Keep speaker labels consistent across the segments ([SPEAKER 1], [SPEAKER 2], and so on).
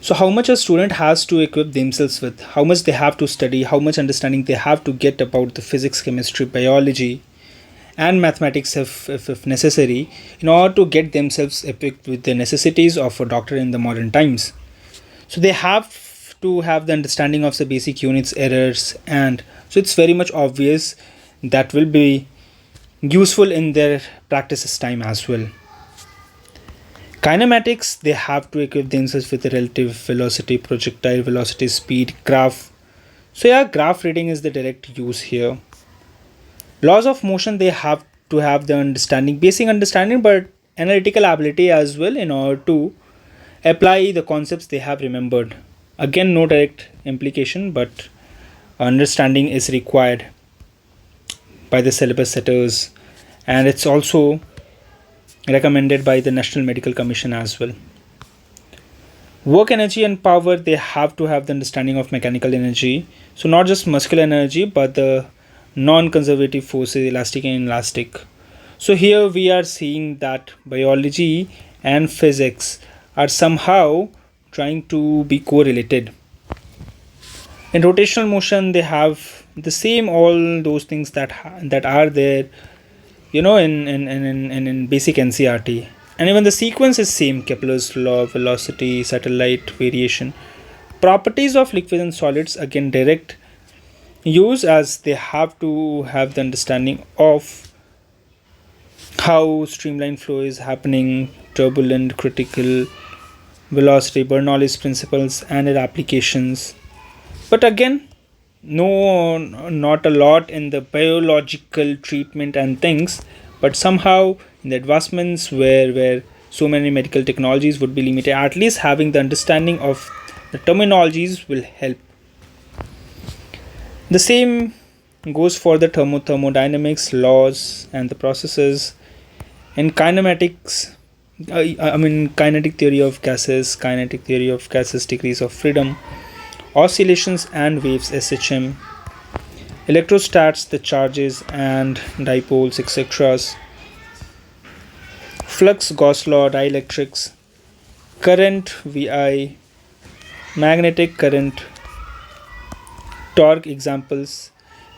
[SPEAKER 1] So how much a student has to equip themselves with, how much they have to study, how much understanding they have to get about the physics, chemistry, biology, and mathematics if necessary, in order to get themselves equipped with the necessities of a doctor in the modern times. So they have to have the understanding of the basic units, errors, and so it's very much obvious that will be useful in their practices time as well. Kinematics, they have to equip themselves with the relative velocity, projectile velocity, speed, graph. So yeah, graph reading is the direct use here. Laws of motion, they have to have the understanding, basic understanding, but analytical ability as well in order to apply the concepts they have remembered. Again, no direct implication, but understanding is required by the syllabus setters, and it's also recommended by the National Medical Commission as well. Work energy and power, they have to have the understanding of mechanical energy. So not just muscular energy, but the non-conservative forces, elastic and inelastic. So here we are seeing that biology and physics are somehow trying to be correlated. In rotational motion, they have the same all those things that are there, in basic NCRT. And even the sequence is same: Kepler's law, velocity, satellite variation. Properties of liquids and solids, again direct use, as they have to have the understanding of how streamline flow is happening, turbulent, critical, velocity, Bernoulli's principles and its applications. But again, no, not a lot in the biological treatment and things, but somehow in the advancements where so many medical technologies would be limited, at least having the understanding of the terminologies will help. The same goes for the thermodynamics laws and the processes. In kinematics, kinetic theory of gases, degrees of freedom, oscillations and waves, SHM, electrostats, the charges and dipoles, etc., flux, Gauss law, dielectrics, current, VI, magnetic current, torque examples,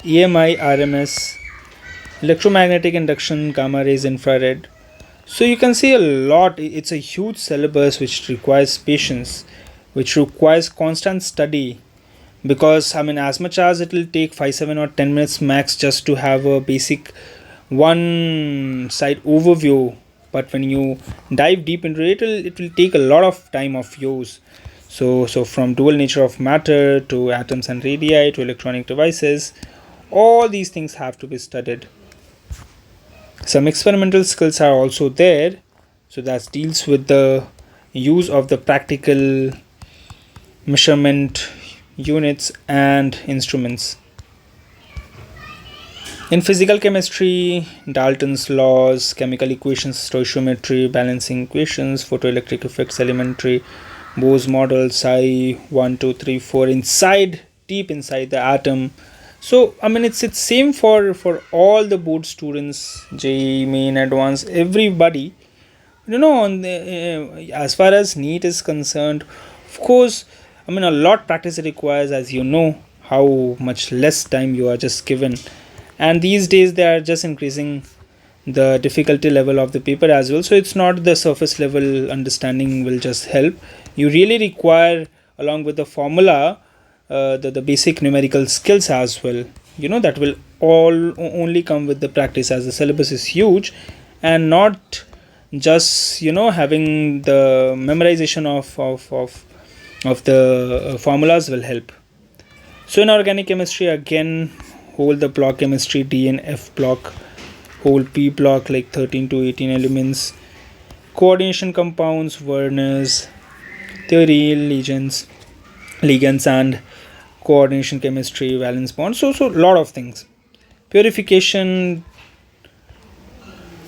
[SPEAKER 1] EMI, RMS, electromagnetic induction, gamma rays, infrared. So you can see a lot. It's a huge syllabus which requires patience, which requires constant study, because as much as it will take 5 7 or 10 minutes max just to have a basic one side overview, but when you dive deep into it, it will take a lot of time of yours. So from dual nature of matter to atoms and radii to electronic devices, all these things have to be studied. Some experimental skills are also there, so that deals with the use of the practical measurement units and instruments. In physical chemistry, Dalton's laws, chemical equations, stoichiometry, balancing equations, photoelectric effects, elementary, Bose model, psi 1 2 3 4, deep inside the atom. So it's same for all the board students, JEE, main, advanced, everybody. On the as far as Neet is concerned, of course, a lot practice it requires, as you know how much less time you are just given, and these days they are just increasing the difficulty level of the paper as well. So it's not the surface level understanding will just help. You really require, along with the formula, the basic numerical skills as well. That will all only come with the practice, as the syllabus is huge, and not just having the memorization of the formulas will help. So in organic chemistry, again, whole the block chemistry, D and F block, whole P block, like 13 to 18 elements, coordination compounds, Werners, theory, ligands and coordination chemistry, valence bonds. So lot of things. Purification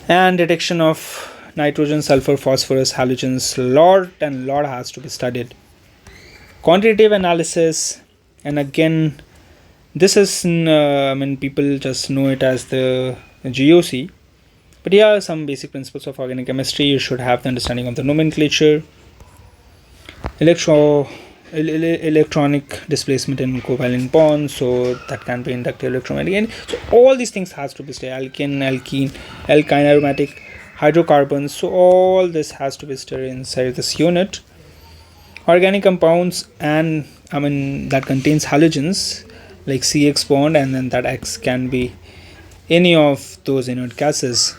[SPEAKER 1] and detection of nitrogen, sulfur, phosphorus, halogens, lot has to be studied. Quantitative analysis, and again, this is people just know it as the GOC, but some basic principles of organic chemistry. You should have the understanding of the nomenclature. electro electronic displacement in covalent bonds, so that can be inductive electromagnetic. So all these things has to be stay, alkyne aromatic hydrocarbons, so all this has to be stayed inside this unit. Organic compounds, and that contains halogens like CX bond, and then that X can be any of those inert gases.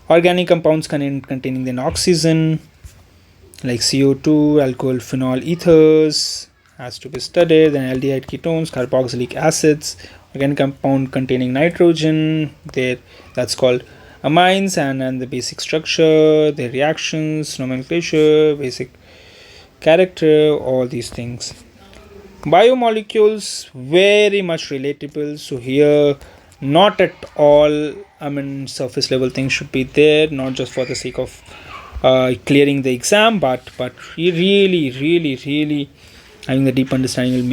[SPEAKER 1] Organic compounds containing then oxygen like CO2, alcohol, phenol, ethers has to be studied. Then aldehyde ketones, carboxylic acids, organic compound containing nitrogen, there that's called amines, and the basic structure, their reactions, nomenclature, basic character, all these things. Biomolecules very much relatable. So here, not at all. Surface level things should be there, not just for the sake of clearing the exam, but really having the deep understanding will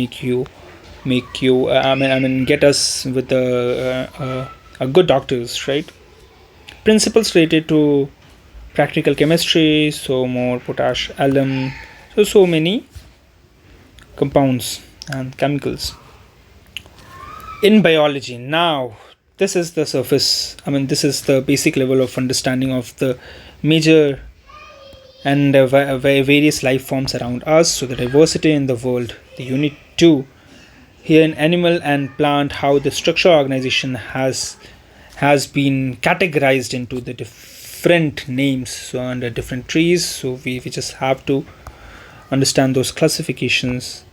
[SPEAKER 1] make you get us with a good doctors, right? Principles related to practical chemistry, so more potash, alum, so many compounds and chemicals in biology. Now this is the surface, this is the basic level of understanding of the major and various life forms around us. So the diversity in the world, the unit 2 here in animal and plant, how the structure organization has been categorized into the different names, so under different trees. So we just have to understand those classifications,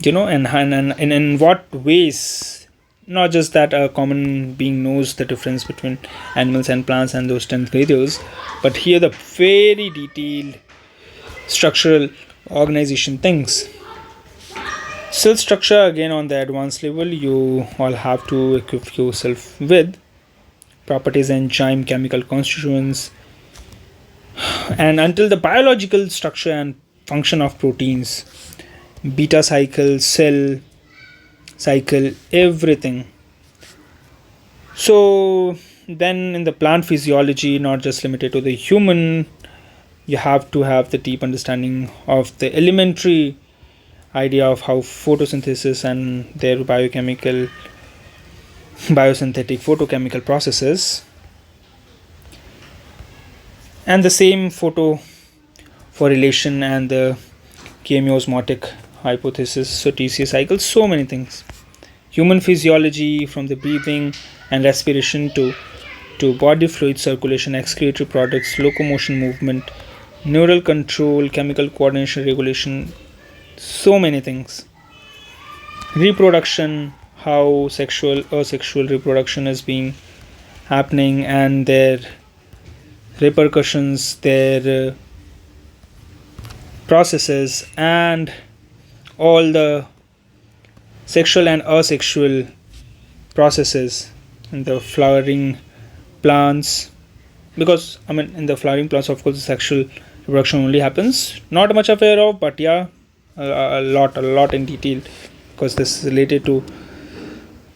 [SPEAKER 1] and in what ways. Not just that a common being knows the difference between animals and plants and those 10 grades, but here the very detailed structural organization things. Cell structure, again on the advanced level, you all have to equip yourself with properties, enzyme, chemical constituents, and until the biological structure and function of proteins, beta cycle, cell cycle, everything. So then in the plant physiology, not just limited to the human, you have to have the deep understanding of the elementary idea of how photosynthesis and their biosynthetic photochemical processes, and the same photosynthesis and the chemiosmotic hypothesis, so TCA cycle, so many things. Human physiology, from the breathing and respiration to body fluid circulation, excretory products, locomotion, movement, neural control, chemical coordination, regulation, so many things. Reproduction, how sexual asexual reproduction is being happening, and their repercussions, their processes, and all the sexual and asexual processes in the flowering plants. Because in the flowering plants, of course, the sexual reproduction only happens, not much aware of, but yeah, a lot in detail, because this is related to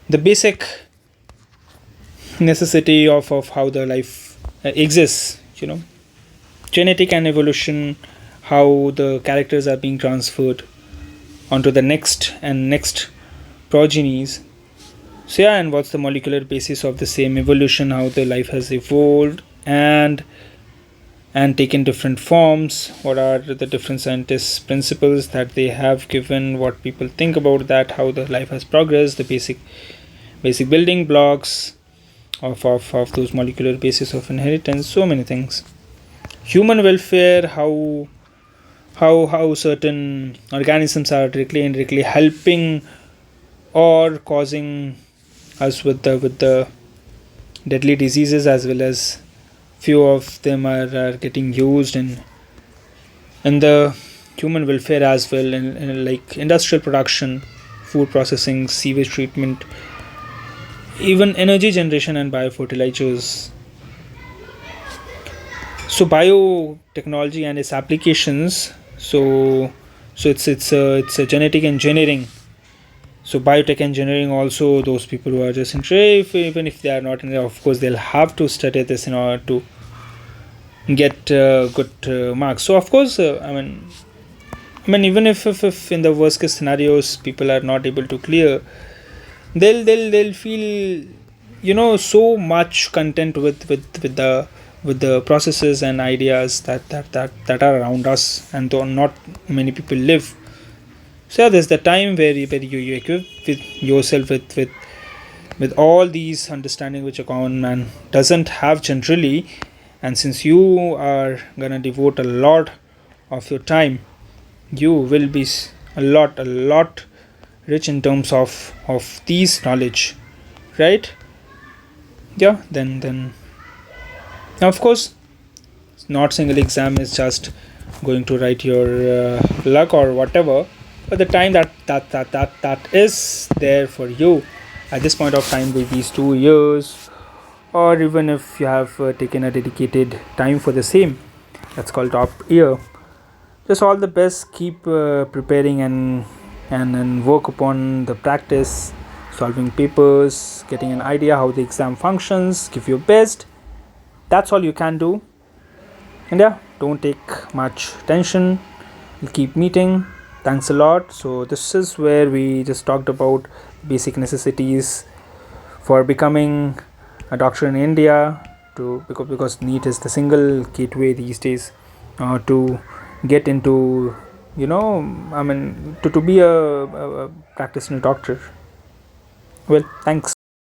[SPEAKER 1] the basic necessity of how the life exists, genetic and evolution, how the characters are being transferred onto the next progenies. So yeah, and what's the molecular basis of the same evolution, how the life has evolved and taken different forms, what are the different scientists' principles that they have given, what people think about that, how the life has progressed, the basic building blocks of those molecular basis of inheritance, so many things. Human welfare, how certain organisms are directly and indirectly helping or causing us with the deadly diseases, as well as few of them are getting used in the human welfare as well, in like industrial production, food processing, sewage treatment, even energy generation and biofertilizers. So biotechnology and its applications, so it's a genetic engineering. So biotech engineering also, those people who are just interested, even if they are not in there, of course they'll have to study this in order to get good marks. So of course I mean, even if in the worst case scenarios people are not able to clear, they'll feel, so much content with the processes and ideas that are around us, and though not many people live. So yeah, there's the time where you equip with yourself with all these understanding which a common man doesn't have generally. And since you are gonna devote a lot of your time, you will be a lot rich in terms of these knowledge, right? Yeah, then now of course, not single exam is just going to write your luck or whatever, but the time that is there for you at this point of time with these 2 years, or even if you have taken a dedicated time for the same, that's called top year. Just all the best, keep preparing and work upon the practice, solving papers, getting an idea how the exam functions, give your best. That's all you can do. And yeah, don't take much tension, we'll keep meeting. Thanks a lot. So this is where we just talked about basic necessities for becoming a doctor in India, to because Neet is the single gateway these days to get into, I mean, to be a practicing doctor. Well, thanks.